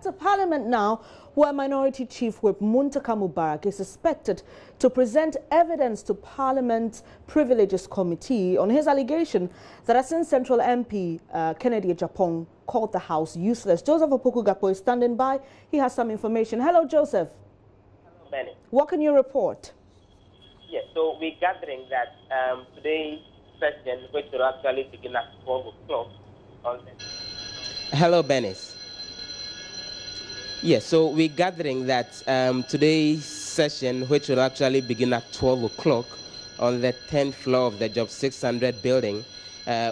to Parliament now, where Minority Chief Whip Muntaka Mubarak is expected to present evidence to Parliament's Privileges Committee on his allegation that Asin Central MP Kennedy Agyapong called the House useless. Joseph Opoku-Gakpo is standing by. He has some information. Hello, Joseph. Hello, Benny. What can you report? Yes, so we're gathering that today's session, which will actually begin at 12 o'clock on the... Hello, Benis. Yes, so we're gathering that today's session, which will actually begin at 12 o'clock on the 10th floor of the Job 600 building,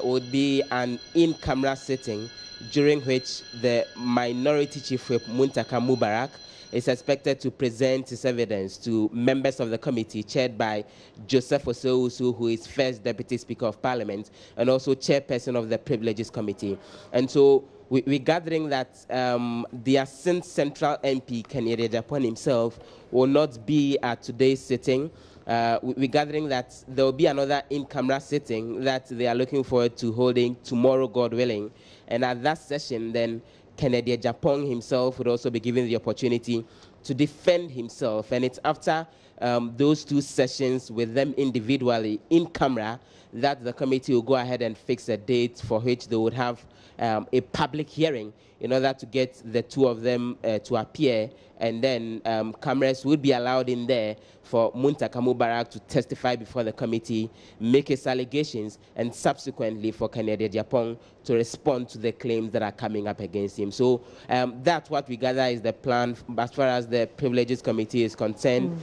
would be an in-camera sitting during which the Minority Chief Whip Muntaka Mubarak is expected to present his evidence to members of the committee chaired by Joseph Oseusu, who is First Deputy Speaker of Parliament and also Chairperson of the Privileges Committee. And so we're gathering that the Asin Central MP, Kennedy Agyapong himself, will not be at today's sitting. We're gathering that there will be another in-camera sitting that they are looking forward to holding tomorrow, God willing. And at that session, then, Kennedy Agyapong himself would also be given the opportunity to defend himself. And it's after those two sessions with them individually in camera that the committee will go ahead and fix a date for which they would have a public hearing in order to get the two of them to appear. And then cameras would be allowed in there for Muntaka Mubarak to testify before the committee, make his allegations, and subsequently for Kennedy Agyapong to respond to the claims that are coming up against him. So that's what we gather is the plan as far as the Privileges Committee is concerned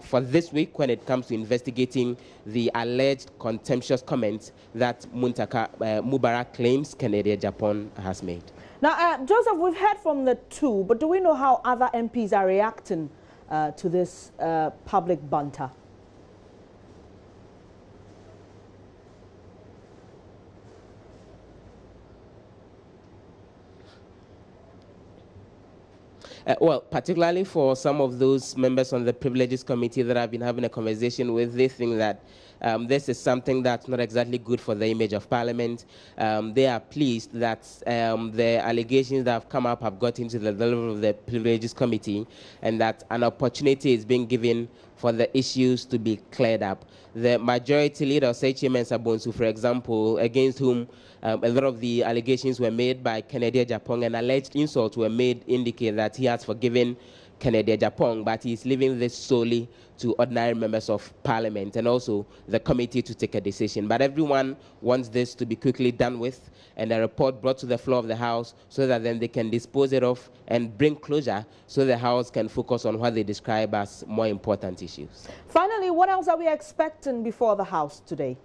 for this week when it comes to investigating the alleged contemptuous comments that Muntaka Mubarak claims Kennedy Agyapong has made. Now, Joseph, we've heard from the two, but do we know how other MPs are reacting to this public banter? Well, particularly for some of those members on the Privileges Committee that I've been having a conversation with, they think that this is something that's not exactly good for the image of Parliament. They are pleased that the allegations that have come up have got into the level of the Privileges Committee and that an opportunity is being given for the issues to be cleared up. The majority leader, H.M. Sabonsu, for example, against whom a lot of the allegations were made by Kennedy Agyapong and alleged insults were made, indicate that he has forgiven Kennedy Agyapong, but he's leaving this solely to ordinary members of Parliament and also the committee to take a decision. But everyone wants this to be quickly done with and a report brought to the floor of the House so that then they can dispose it of and bring closure so the House can focus on what they describe as more important issues. Finally, what else are we expecting before the House today?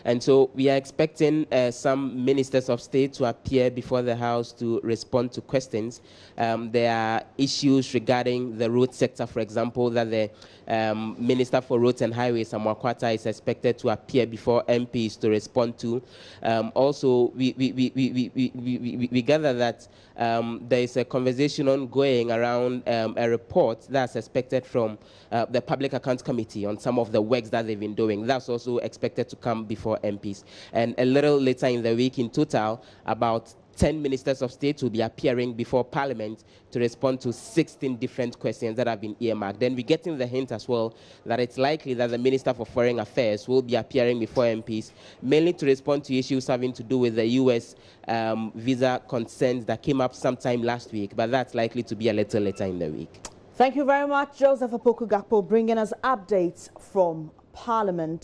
And so we are expecting some ministers of state to appear before the House to respond to questions. There are issues regarding the road sector, for example, that the Minister for Roads and Highways, Amwakwata, is expected to appear before MPs to respond to. Also, we gather that there is a conversation ongoing around a report that's expected from the Public Accounts Committee on some of the works that they've been doing. That's also expected to come before MPs. And a little later in the week, in total, about 10 ministers of state will be appearing before Parliament to respond to 16 different questions that have been earmarked. Then we're getting the hint as well that it's likely that the Minister for Foreign Affairs will be appearing before MPs, mainly to respond to issues having to do with the U.S. visa concerns that came up sometime last week, but that's likely to be a little later in the week. Thank you very much, Joseph Opoku-Gakpo, bringing us updates from Parliament.